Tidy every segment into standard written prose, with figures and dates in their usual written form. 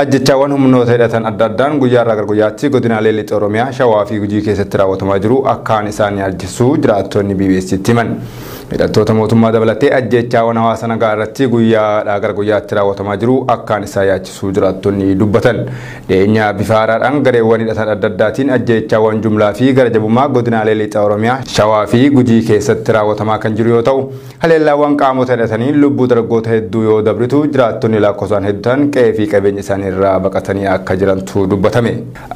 Ajjechaawwan humnoota hidhatan adda addaan guyyaa irraa gara guyyaatti godinaalee lixa Oromiyaa Shawaa fi Gujii keessatti raawwatamaa jiru akkaan isaanii ajjeesuu jiraattonni BBC'tti himan. Hidhattoota mootummaa dabalatee ajjechaawwan hawaasa nagaa irratti guyyaadhaa gara guyyaatti raawwatamaa jiru akkaan isaa yaachisuu jiraattonni dubbatan. Dhiyeenya bifa haaraadhaan gareewwan hidhatan adda addaatiin ajjechaawwan jumlaa fi gara jabummaa godinaalee lixa Oromiyaa Shawaa fi Gujii keessatti raawwatamaa kan jiru yoo ta'u, haleellaawwan qaamota hidhataniin lubbuu dargaggoota hedduu yoo dabritu jiraattonni lakkoofsaan hedduun qe'ee fi qabeenya isaanii irraa baqatanii akka jirantu dubbatame.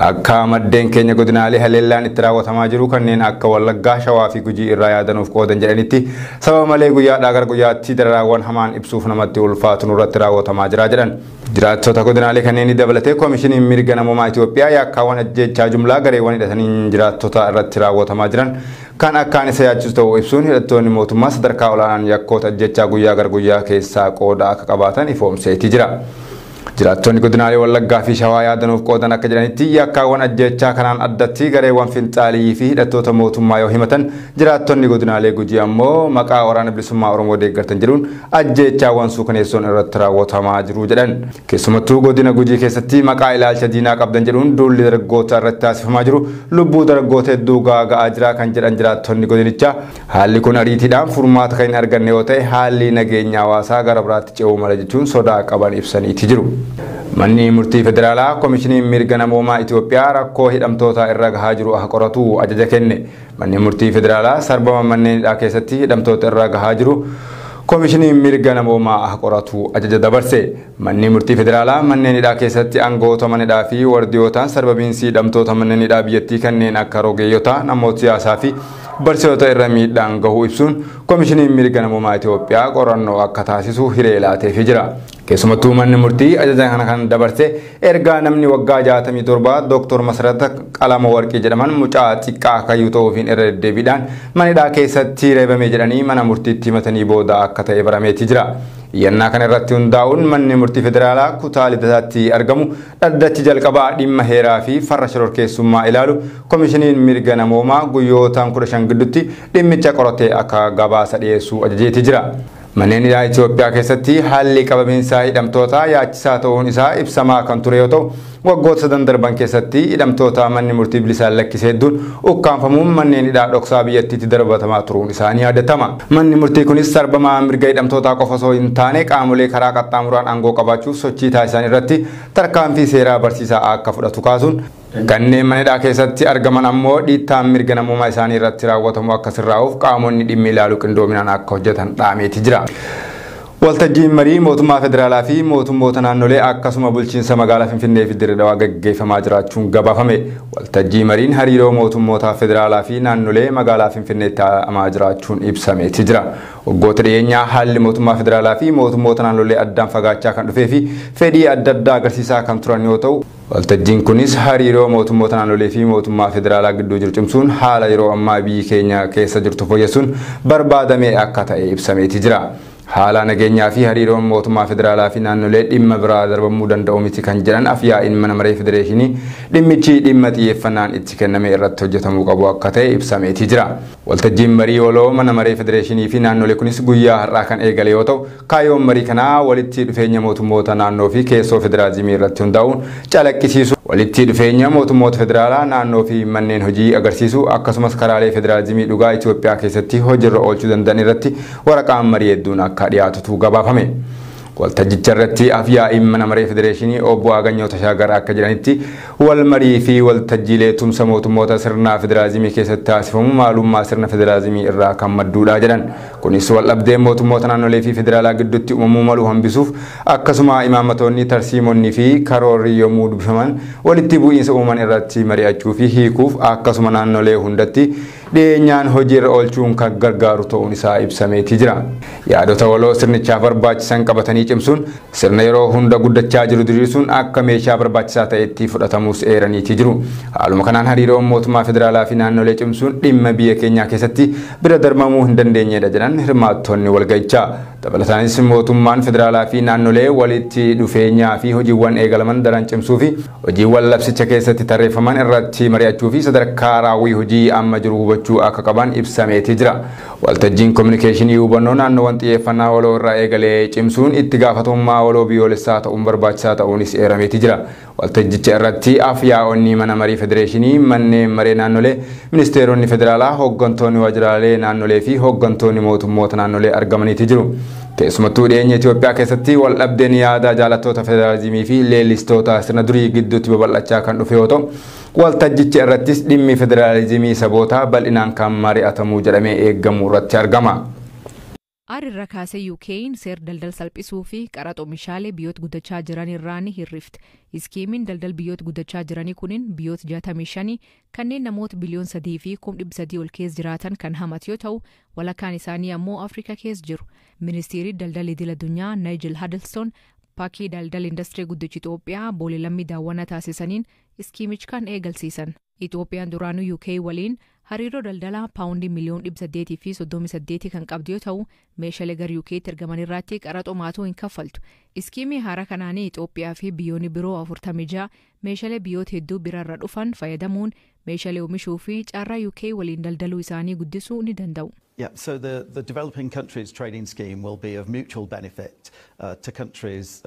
Akka maddeen keenya godinaalee haleellaan itti raawwatamaa jiru kanneen akka Wallaggaa, Shawaa fi Gujii irraa yaadanuuf qoodan jedhanitti sababa malee guyyaadhaa gara guyyaatti dararaawwan hamaan ibsuuf namatti ulfaatu nurratti raawwatamaa jira jedhan. Jiraattota godinaalee kanneen dabalatee koomishiniin mirga namummaa Itoophiyaa yakkaawwan ajjechaa jumlaa gareewwan hidhataniin jiraattota irratti raawwatamaa jiran kan akkaan isa yaachisu ta'uu ibsuun hidhattoonni mootummaa sadarkaa olaanaan yakkoota ajjechaa guyyaa gara guyyaa keessaa qooda akka qabaatan ifoomseetii jira. Jiraattonni godinaalee Wallaggaa fi Shawaa yaadanuuf qoodan akka jedhanitti yakkaawwan ajjechaa kanaan addatti gareewwan finxaalii fi hidhattoota mootummaa yoo himatan, jiraattonni godinaalee Gujii ammoo maqaa waraana bilisummaa Oromoo deeggartan jedhuun ajjechaawwan suukaneessoon irratti raawwatamaa jiru jedhan. Keessumattuu godina Gujii keessatti maqaa ilaalcha diinaa qabdan jedhuun duulli dargaggoota irratti taasifamaa jiru lubbuu dargaggoota hedduu gaaga'aa jira kan jedhan jiraattonni godinichaa. Haalli kun ariitiidhaan furmaata kan hin arganne yoo ta'e haalli nageenya hawaasaa gara biraatti ce'uu mala jechuun sodaa qaban ibsaniiti jiru. Manni murtii federaalaa koomishiniin mirga namummaa Itoophiyaa rakkoo hidhamtoota irra gahaa jiru akka qoratu ajaja kenne. Manni murtii federaalaa sarbama manneen hidhaa keessatti hidhamtoota irra gahaa jiru koomishiniin mirga namummaa akka qoratu ajaja dabarse. Manni murtii federaalaa manneen hidhaa keessatti aangawoota mana hidhaa fi wardiyootaan sarbabiinsi hidhamtoota manneen hidhaa biyyattii kanneen akka rogeeyyotaa, namoota siyaasaa fi barsiisota irra miidhaan gahuu ibsuun koomishiniin mirga namummaa Itoophiyaa qorannoo akka taasisu hiree laateefii jira. Keessumattuu manni murtii ajaja kana kan dabarse ergaa namni waggaa 67 Dr. Masarata Qalama Warqii jedhaman mucaa xiqqaa kayyuu ta'uufiin irra deddeebiidhaan mana hidhaa keessatti reebame jedhanii mana murtiitti himatanii booda akka ta'e barameetii jira. Yannaa kana irratti hundaa'uun manni murtii federaalaa kutaa lidataatti argamu dhaddachi jalqabaa dhimma heeraa fi farra shororkeessummaa ilaalu koomishiniin mirga namummaa guyyootaan 15 gidduutti dhimmicha qoratee akka gabaasa dhiyeessuu ajajeetii jira. Manneen hidhaa Itoophiyaa keessatti haalli qabaminsaa hidhamtootaa yaachisaa ta'uun isaa ibsamaa kan ture yoo ta'u, waggoota 3 darban keessatti hidhamtoota manni murtii bilisaan lakkisee hedduun ukkaanfamuun manneen hidhaa dhoksaa biyyattiitti darbatamaa turuun isaanii yaadatama. Manni murtii kunis sarbamaa mirga hidhamtootaa qofa osoo hin taane qaamolee karaa qaxxaamuraan aangoo qabaachuuf sochii taasisan irratti tarkaanfii seeraa barsiisaa akka fudhatu kaasuun kanneen mana hidhaa keessatti argaman ammoo dhiittaan mirga namummaa isaanii irratti raawwatamu akka sirraa'uuf qaamonni dhimmi ilaalu qindoominaan akka hojjetan dhaameeti jira. Waltajjiin marii mootummaa federaalaa fi mootummoota naannolee akkasuma bulchiinsa magaalaa Finfinnee fi Dirree Dhawaa gaggeeffamaa jiraachuun gabaafame. Waltajjii mariin hariiroo mootummoota federaalaa fi naannolee magaalaa Finfinneetti taa'amaa jiraachuun ibsameeti jira. Waggoota dhiyeenyaa haalli mootummaa federaalaa fi mootummoota naannolee addaan fagaachaa kan dhufee fi fedhii adda addaa agarsiisaa kan turan yoo ta'u, waltajjiin kunis hariiroo mootummoota naannolee fi mootummaa federaalaa gidduu jiru cimsuun haala yeroo ammaa biyyi keenya keessa jirtu fooyyessuun barbaadamee akka ta'e ibsameeti jira. Haala nageenyaa fi hariiroon mootummaa federaalaa fi naannolee dhimma biraa darbamuu danda'u miti kan jedhan afyaa'in mana maree federeeshinii dhimmichi dhimma xiyyeeffannaan itti kenname irratti hojjetamuu qabu akka ta'e ibsameeti jira. Waltajjiin marii waloo mana maree federeeshinii fi naannolee kunis guyyaa har'aa kan eegale yoo ta'u, kaayyoon marii kanaa walitti dhufeenya mootummoota naannoo fi keessoo federaalizimii irratti hundaa'uun calaqqisiisu, walitti dhufeenya mootummoota federaalaa naannoo fi manneen hojii agarsiisu akkasumas karaalee federalizimii dhugaa Itoophiyaa keessatti hojiirra oolchuu danda'an irratti waraqaan marii hedduun akka dhiyaatutu gabaafame. Waltajjicha irratti afyaa'in mana maree federeeshinii obbo Aganyoo Tashagaraa akka jedhanitti wal marii fi waltajjiilee tumsa mootummoota sirna federalizimii keessatti taasifamu maalummaa sirna federalizimii irraa kan madduudha jedhan. Kunis wal dhabdeen mootummoota naannolee fi federaalaa gidduutti uumamuu malu hambisuuf akkasuma imaammatoonni tarsiimonni fi karoorri yommuu dubbifaman walitti bu'iinsa uuman irratti mari'achuu fi hiikuuf akkasuma naannolee hundatti dhiyeenyaan hojiirra oolchuun kan gargaaru ta'uun isaa ibsameeti jira. Yaadota waloo sirnichaaf barbaachisan qabatanii cimsuun sirna yeroo hunda guddachaa jiru diriirsuun akka meeshaa barbaachisaa ta'etti fudhatamuus eeraniiti jiru. Haaluma kanaan hariiroon mootummaa federaalaa fi naannolee cimsuun dhimma biyya keenyaa keessatti bira darbamuu hin dandeenyedha jedhan hirmaattonni walgahichaa. Dabalataanis mootummaan federaalaa fi naannolee walitti dhufeenyaa fi hojiiwwan eegalaman daran cimsuu fi hojiiwwan labsicha keessatti tarreeffaman irratti mari'achuu fi sadarkaa raawwii hojii amma jiru hubachuu akka qaban ibsameeti jira. Waltajjiin kominikeeshinii hubannoo naannoowwan xiyyeeffannaa waloo irraa eegalee cimsuun itti gaafatamummaa waloo biyyoolessaa ta'uun barbaachisaa ta'uunis eerameeti jira. Waltajjicha irratti afyaa'onni mana marii federeeshinii, manneen maree naannolee, ministeeronni federaalaa, hooggantoonni waajjiraalee naannolee fi hooggantoonni mootummoota naannolee argamaniiti jiru. Keessumattuu dhiyeenya Itoophiyaa keessatti wal dhabdeen yaada jaalattoota federaalizimii fi leellistoota sirna durii gidduutti babal'achaa kan dhufe yoo ta'u, waltajjicha irrattis dhimmi federaalizimii sabootaa bal'inaan kan mari'atamuu jedhamee eeggamu irratti argama. Irra kaasee UK'n seer daldal salphisuu fi qaraxa oomishaalee biyyoota guddachaa jiran irraan hirrifte. Iskiimiin daldal biyyoota guddachaa jiranii kunin biyyoota 65 kanneen namoota biliyoon 3 fi 300 ol keessa jiraatan kan hamatu yoo ta'u, walakkaan isaanii ammoo Afrikaa keessa jiru. Ministeerri daldala idil-addunyaa Nigel Huddleston paakii daldala industirii guddicha Itoophiyaa boolee lammii daawwannaa taasisaniin iskiimicha kan eegalsiisan. Itoophiyaan duraanuu UK waliin hariiroo daldalaa paawundii miliyoon 838 kan qabdu yoo ta'u, meeshaalee gara UK'tti ergaman irratti qaraxa maatuu hin kaffaltu. Iskiimii haaraa kanaan Itoophiyaa fi biyyoonni biroo 46 meeshaalee biyyoota hedduu biraarra dhufan fayyadamuun meeshaalee oomishuu fi carraa UK waliin daldaluu isaanii guddisuu ni danda'u. Yeah, so the developing countries trading scheme will be of mutual benefit to countries.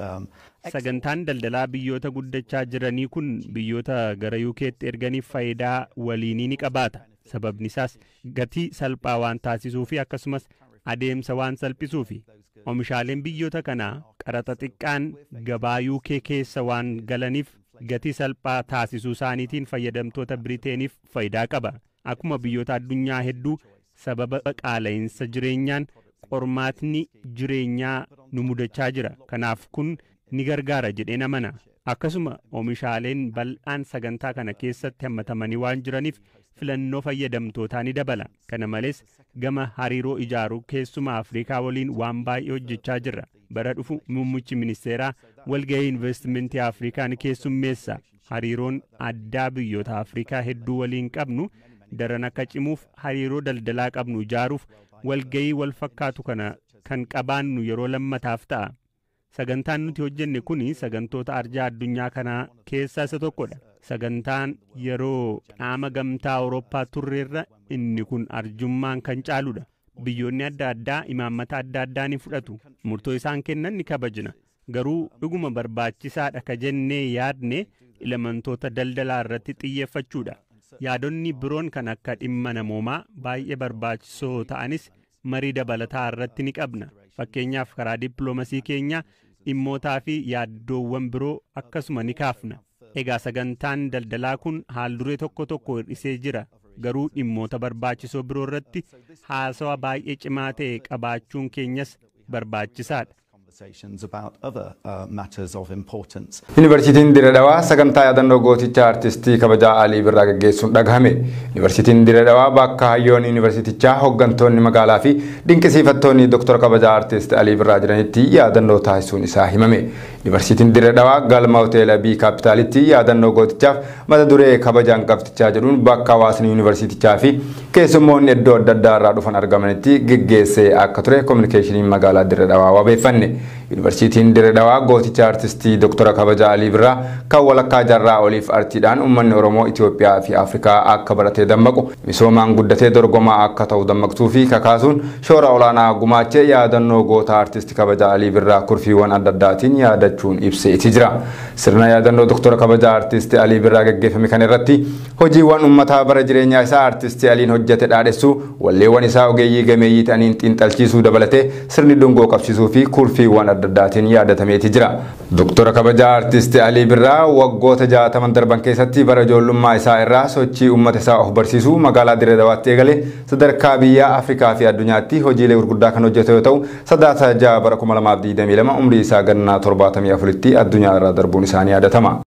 Sagantaan daldalaa biyyoota guddachaa jiranii kun biyyoota gara UK'tti erganiif faayidaa waliinii ni qabaata. Sababni isaas gatii salphaa waan taasisuu fi akkasumas adeemsa waan salphisuu fi oomishaaleen biyyoota kanaa qaraxa xiqqaan gabaa UK keessa waan galaniif gatii salphaa taasisuu isaaniitiin fayyadamtoota Biriiteeniif faayidaa qaba. Akkuma biyyoota addunyaa hedduu sababa qaala'insa jireenyaan qormaatni jireenyaa nu mudachaa jira. Kanaaf kun ni gargaara jedheen amana. Akkasuma oomishaaleen bal'aan sagantaa kana keessatti hammatamanii waan jiraniif filannoo fayyadamtootaa ni dabala. Kana malees gama hariiroo ijaaruu keessumaa Afrikaa waliin waan baay'ee hojjechaa jirra. Bara dhufu muummichi ministeeraa walgahii investimentii Afrikaa ni keessummeessa. Hariiroon addaa biyyoota Afrikaa hedduu waliin qabnu daran akka cimuuf hariiroo daldalaa qabnu ijaaruuf walgahii wal fakkaatu kana kan qabaannu yeroo lammataaf ta'a. Sagantaan nuti hojjenne kuni sagantoota arjaa addunyaa kanaa keessaa isa tokkodha. Sagantaan yeroo qaama gamtaa Awurooppaa turreerra inni kun arjummaan kan caaludha. Biyyoonni adda addaa imaammata adda addaa ni fudhatu. Murtoo isaan kennan ni kabajna. Garuu dhuguma barbaachisaadha ka jennee yaadne elementoota daldalaa irratti xiyyeeffachuudha. Yaadonni biroon kan akka dhimma namoomaa baay'ee barbaachisoo ta'anis marii dabalataa irratti ni qabna. Fakkeenyaaf karaa dippiloomasii keenya dhimmootaa fi yaaddoowwan biroo akkasuma ni kaafna. Egaa sagantaan daldalaa kun haalduree tokko tokko hir'isee jira. Garuu dhimmoota barbaachisoo biroo irratti haasawa baay'ee cimaa ta'e qabaachuun keenyas barbaachisaadha. Yuunivarsiitiin Dirree Dhawaa sagantaa yaadannoo gooticha artistii kabajaa Alii Birraa gaggeessuun dhagahame. Yuunivarsiitiin Dirree Dhawaa bakka hayyoonni yuunivarsiitichaa, hooggantoonni magaalaa fi dinqisiifattoonni Dr. kabajaa artistii Alii Birraa jiranitti yaadannoo taasisuun isaa himame. Yuunivarsiitiin Dirree Dhawaa galma hoteela B Kaapitaalitti yaadannoo gootichaaf mata duree kabajaan qabxichaa jedhuun bakka hawaasni yuunivarsiitichaa fi keessummoonni iddoo adda addaa irraa dhufan argamanitti gaggeessee akka ture kominikeeshiniin magaalaa Dirree Dhawaa wabeeffanne. Yuunivarsiitiin Dirree Dhawaa gooticha artistii Dr. kabajaa Alii Birraa kan walakkaa jaarraa oliif artiidhaan uummanni Oromoo, Itoophiyaa fi Afrikaa akka baratee dammaqu, misoomaan guddatee dorgomaa akka ta'u dammaqsuu fi kakaasuun shoora olaanaa gumaachee yaadannoo goota artistii kabajaa Alii Birraa kurfiiwwan adda addaatiin yaadachuun ibseeti jira. Sirna yaadannoo Dr. kabajaa artistii Alii Birraa gaggeeffame kan irratti hojiiwwan uummataa bara jireenyaa isaa artistii Aliin hojjete dhaadhessuu, walleewwan isaa ogeeyyii gameeyyii ta'aniin xiinxalchiisuu dabalatee sirni dungoo qabsiisuu fi kurfiiwwan adda addaatiin yaadatameeti jira. Dr. kabajaa artistii Alii Birraa waggoota 60 darban keessatti bara ijoollummaa isaa irraa sochii uummata isaa of barsiisuu magaalaa Dirree Dhawaatti eegale sadarkaa biyya Afrikaa fi addunyaatti hojiilee gurguddaa kan hojjete yoo ta'u, sadaasa 6 bara 2022 umrii isaa gannaa 74tti addunyaa irraa darbuun isaanii yaadatama.